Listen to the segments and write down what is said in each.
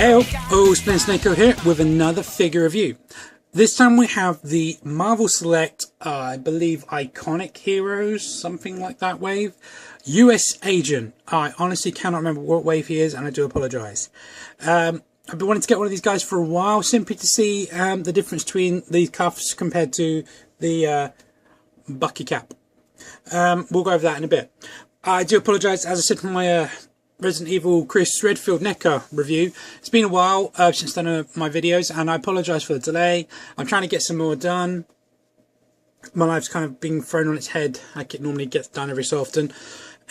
Heyo, Snakeo here with another figure review. This time we have the Marvel Select, I believe, Iconic Heroes, something like that wave. US Agent. I honestly cannot remember what wave he is, and I do apologise. I've been wanting to get one of these guys for a while, simply to see the difference between these cuffs compared to the Bucky cap. We'll go over that in a bit. I do apologise, as I said from my Resident Evil Chris Redfield NECA review. It's been a while since I've done my videos, and I apologise for the delay. I'm trying to get some more done. My life's kind of being thrown on its head like it normally gets done every so often.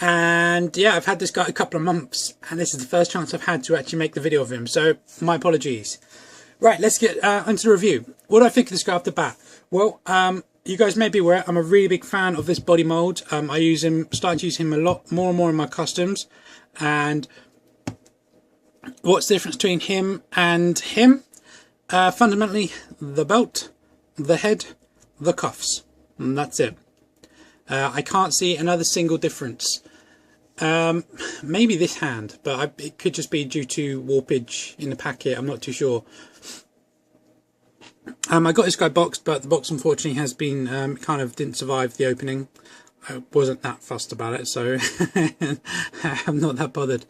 And yeah, I've had this guy a couple of months, and this is the first chance I've had to actually make the video of him, so my apologies. Right, let's get into the review. What do I think of this guy off the bat? Well, you guys may be aware, I'm a really big fan of this body mould. I use him, starting to use him a lot more and more in my customs. And what's the difference between him and him? Fundamentally, the belt, the head, the cuffs, and that's it. I can't see another single difference. Maybe this hand, but it could just be due to warpage in the packet. I'm not too sure. I got this guy boxed, but the box unfortunately has been didn't survive the opening. I wasn't that fussed about it, so I'm not that bothered.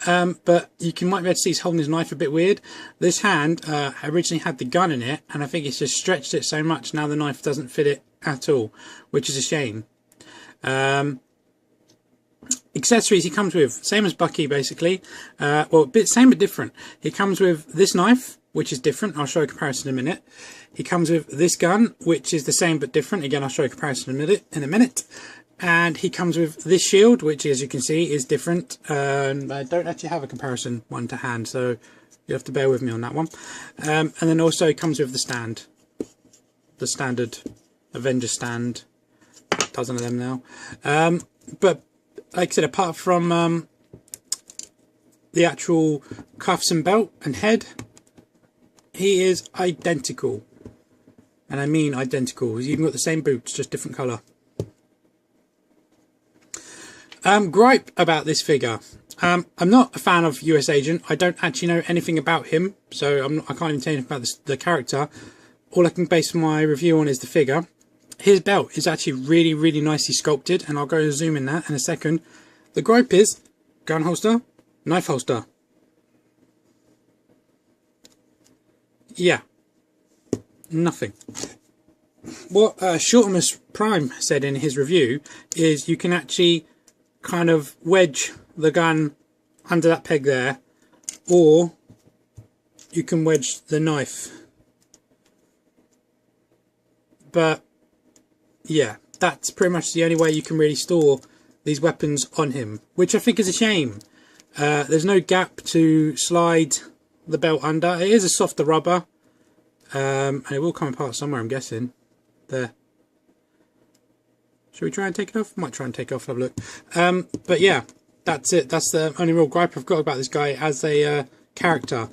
But you might be able to see he's holding his knife a bit weird. This hand originally had the gun in it, and I think it's just stretched it so much now the knife doesn't fit it at all, which is a shame. Accessories he comes with, same as Bucky basically. Well, same but different. He comes with this knife, which is different. I'll show a comparison in a minute. He comes with this gun, which is the same but different. Again, I'll show a comparison in a minute. And he comes with this shield, which, as you can see, is different. And I don't actually have a comparison one to hand, so you have to bear with me on that one. And then also he comes with the stand, the standard Avenger stand. A dozen of them now. But like I said, apart from the actual cuffs and belt and head, he is identical. And I mean identical. He's even got the same boots, just different colour. Gripe about this figure. I'm not a fan of US Agent. I don't actually know anything about him, so I can't even tell you about the character. All I can base my review on is the figure. His belt is actually really, really nicely sculpted, and I'll go and zoom in that in a second. The gripe is gun holster, knife holster. Yeah. Nothing. What Shortimus Prime said in his review is you can actually kind of wedge the gun under that peg there, or you can wedge the knife. But yeah, that's pretty much the only way you can really store these weapons on him, which I think is a shame. There's no gap to slide the belt under. It is a softer rubber. And it will come apart somewhere, I'm guessing. There. Should we try and take it off? Might try and take it off, have a look. But yeah, that's it. That's the only real gripe I've got about this guy as a character.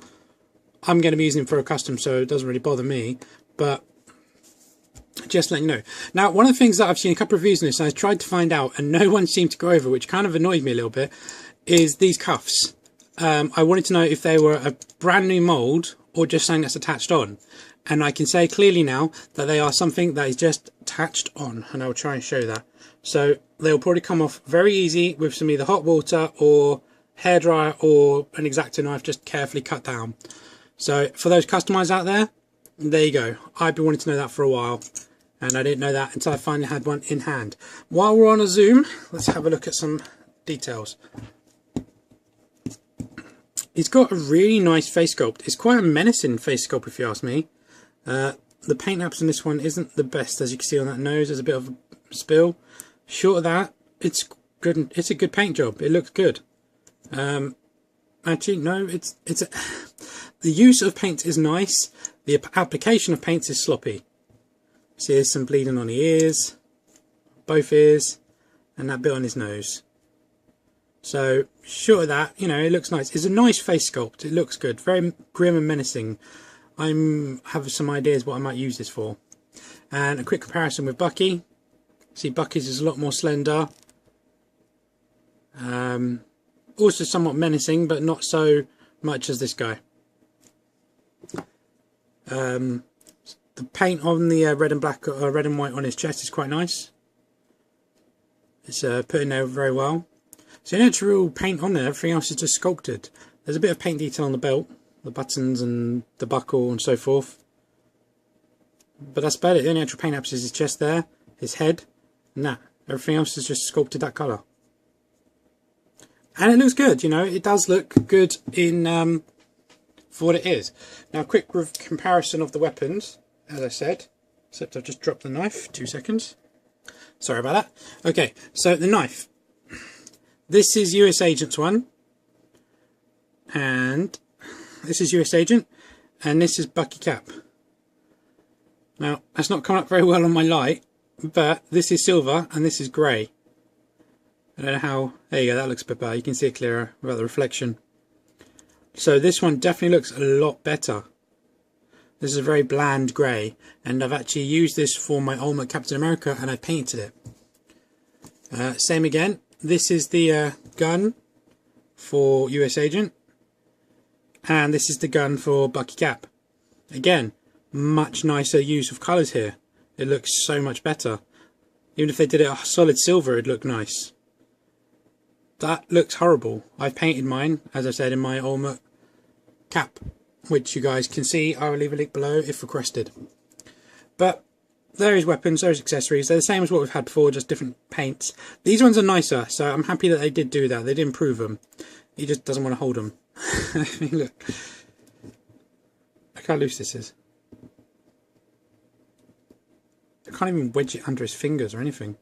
I'm going to be using him for a custom, so it doesn't really bother me. But just letting you know. Now, one of the things that I've seen a couple of reviews on this, and I tried to find out, and no one seemed to go over, which kind of annoyed me a little bit, is these cuffs. I wanted to know if they were a brand new mould or just something that's attached on. And I can say clearly now that they are something that is just attached on, and I'll try and show that. So they'll probably come off very easy with some either hot water or hairdryer or an X-Acto knife just carefully cut down. So for those customers out there you go. I've been wanting to know that for a while, and I didn't know that until I finally had one in hand. While we're on a zoom, let's have a look at some details. He's got a really nice face sculpt. It's quite a menacing face sculpt, if you ask me. The paint apps on this one isn't the best, as you can see on that nose. There's a bit of a spill. Short of that, it's good. It's a good paint job. It looks good. Actually, no, the use of paint is nice. The application of paints is sloppy. See, there's some bleeding on the ears, both ears, and that bit on his nose. So, short of that, you know, it looks nice. It's a nice face sculpt. It looks good. Very grim and menacing. I have some ideas what I might use this for. And a quick comparison with Bucky. See, Bucky's is a lot more slender. Also somewhat menacing, but not so much as this guy. The paint on the red and black, red and white on his chest is quite nice. It's put in there very well. So no actual paint on there, everything else is just sculpted. There's a bit of paint detail on the belt, the buttons and the buckle and so forth. But that's about it. The only actual paint apps is his chest there, his head, and that. Everything else is just sculpted that colour. And it looks good, you know, it does look good in for what it is. Now, a quick comparison of the weapons, as I said, except I've just dropped the knife, 2 seconds. Sorry about that. Okay, so the knife. This is US Agent's one, and this is US Agent, and this is Bucky Cap. Now, that's not coming up very well on my light, but this is silver and this is grey. I don't know how, there you go, that looks a bit better. You can see it clearer without the reflection. So this one definitely looks a lot better. This is a very bland grey, and I've actually used this for my Ultimate Captain America and I painted it. Same again. This is the gun for US Agent, and this is the gun for Bucky Cap. Again, much nicer use of colours here. It looks so much better. Even if they did it a solid silver, it'd look nice. That looks horrible. I've painted mine, as I said, in my Ultimate Cap, which you guys can see. I will leave a link below if requested. But there is weapons, there's accessories. They're the same as what we've had before, just different paints. These ones are nicer, so I'm happy that they did do that. They did improve them. He just doesn't want to hold them. Look. Look how loose this is. I can't even wedge it under his fingers or anything.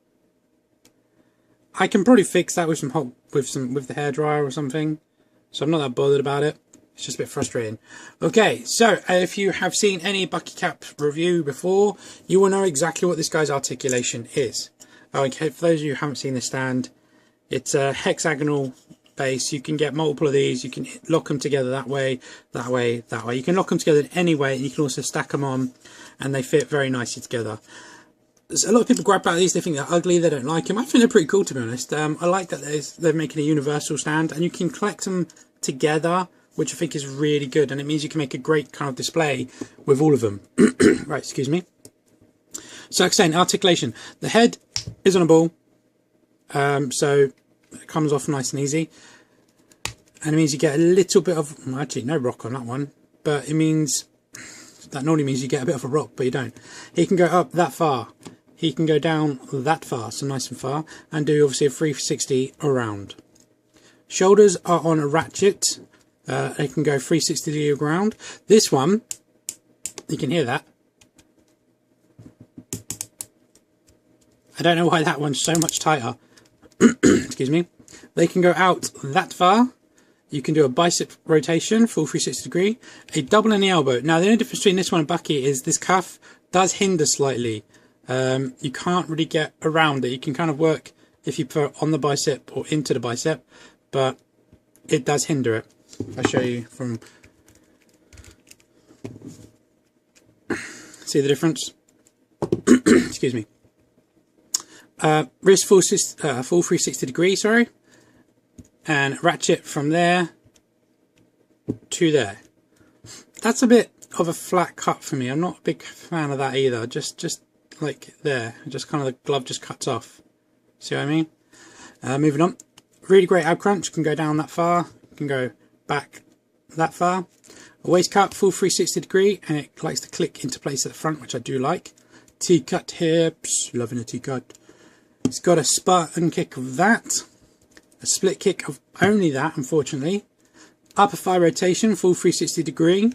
I can probably fix that with the hairdryer or something. So I'm not that bothered about it. It's just a bit frustrating. Okay, so if you have seen any Bucky Cap review before, you will know exactly what this guy's articulation is. Okay, for those of you who haven't seen the stand, it's a hexagonal base. You can get multiple of these. You can lock them together that way, that way, that way. You can lock them together in any way, and you can also stack them on, and they fit very nicely together. A lot of people grab out these, they think they're ugly, they don't like them. I think they're pretty cool, to be honest. I like that they're making a universal stand, and you can collect them together, which I think is really good, and it means you can make a great kind of display with all of them. Right, excuse me. So like I saying, articulation. The head is on a ball, so it comes off nice and easy, and it means you get a little bit of, well, actually no rock on that one, but it means, that normally means you get a bit of a rock, but you don't. He can go up that far. He can go down that far, so nice and far, and do obviously a 360 around. Shoulders are on a ratchet. They can go 360 degree around. This one, you can hear that. I don't know why that one's so much tighter. Excuse me. They can go out that far. You can do a bicep rotation, full 360 degree. A double in the elbow. Now the only difference between this one and Bucky is this cuff does hinder slightly. You can't really get around it. You can kind of work if you put on the bicep or into the bicep, but it does hinder it. If I show you from, see the difference? Excuse me. Wrist full 360 degree, sorry, and ratchet from there to there. That's a bit of a flat cut for me. I'm not a big fan of that either. Just like there, just kind of the glove just cuts off. See what I mean? Moving on. Really great ab crunch. You can go down that far. You can go back that far. A waist cut, full 360 degree, and it likes to click into place at the front, which I do like. T-cut hips, loving a T-cut. It's got a Spartan kick of that. A split kick of only that, unfortunately. Upper thigh rotation, full 360 degree.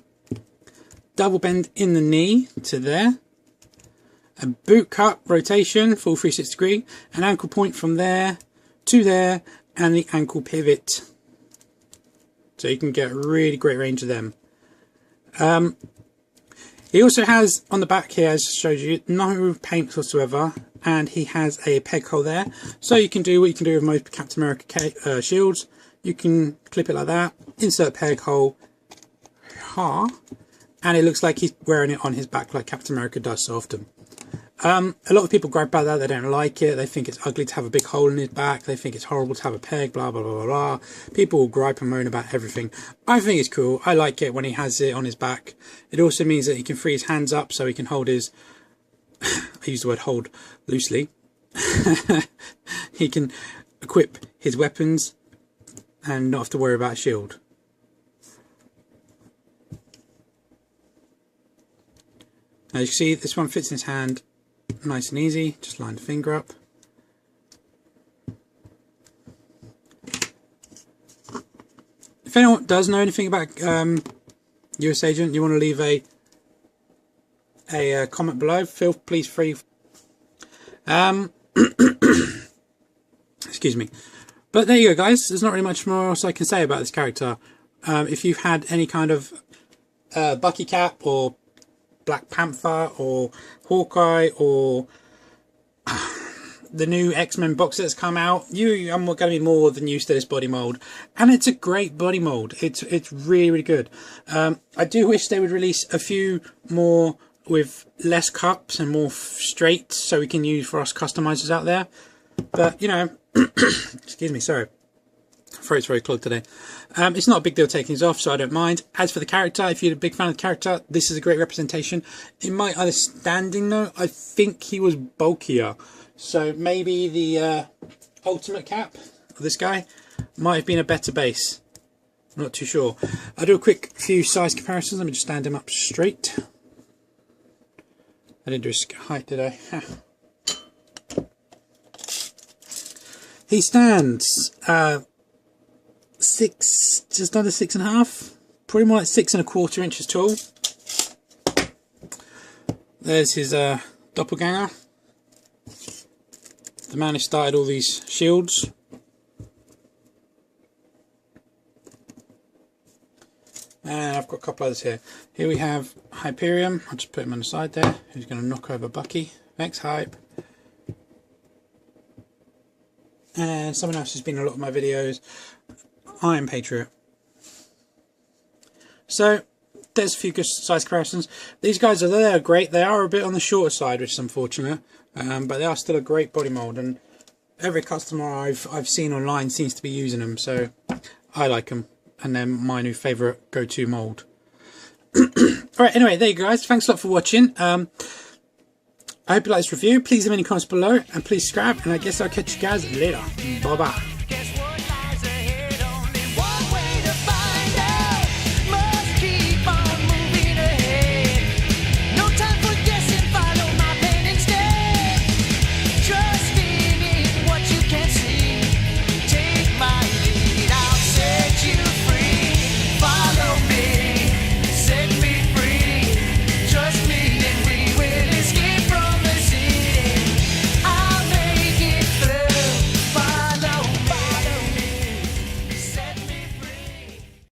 Double bend in the knee to there. A boot cut rotation, full 360 degree. An ankle point from there to there, and the ankle pivot. So you can get a really great range of them. He also has on the back here, as I showed you, no paint whatsoever, and he has a peg hole there. So you can do what you can do with most Captain America shields. You can clip it like that, insert peg hole, and it looks like he's wearing it on his back like Captain America does so often. A lot of people gripe about that. They don't like it. They think it's ugly to have a big hole in his back. They think it's horrible to have a peg, blah, blah, blah, blah, blah. People will gripe and moan about everything. I think it's cool. I like it when he has it on his back. It also means that he can free his hands up so he can hold his... I use the word hold loosely. He can equip his weapons and not have to worry about a shield. As you can see, this one fits in his hand nice and easy. Just line the finger up. If anyone does know anything about US Agent, you want to leave a comment below, feel please free. Excuse me. But there you go, guys. There's not really much more else I can say about this character. If you've had any kind of Bucky cap or Black Panther or Hawkeye or the new X-Men box that's come out, I'm going to be more than used to this body mold, and it's a great body mold. It's really, really good. I do wish they would release a few more with less cups and more straight, so we can use for us customizers out there. But you know, excuse me, sorry, throat's very clogged today. It's not a big deal taking these off, so I don't mind. As for the character, if you're a big fan of the character, this is a great representation. In my understanding though, I think he was bulkier, so maybe the ultimate cap of this guy might have been a better base. I'm not too sure. I'll do a quick few size comparisons. Let me just stand him up straight. I didn't do his height, did I? He stands 6, just under 6.5, probably more like 6¼ inches tall. There's his doppelganger, the man who started all these shields. And I've got a couple others here. Here we have Hyperion. I'll just put him on the side there. Who's going to knock over Bucky? Thanks, Hype. And someone else who's been in a lot of my videos, Iron Patriot. So there's a few good size comparisons. These guys are great. They are a bit on the shorter side, which is unfortunate, but they are still a great body mold, and every customer I've seen online seems to be using them, so I like them, and they're my new favourite go-to mold. Alright, anyway, there you go, guys. Thanks a lot for watching. I hope you like this review. Please leave any comments below, and please subscribe, and I guess I'll catch you guys later. Bye bye.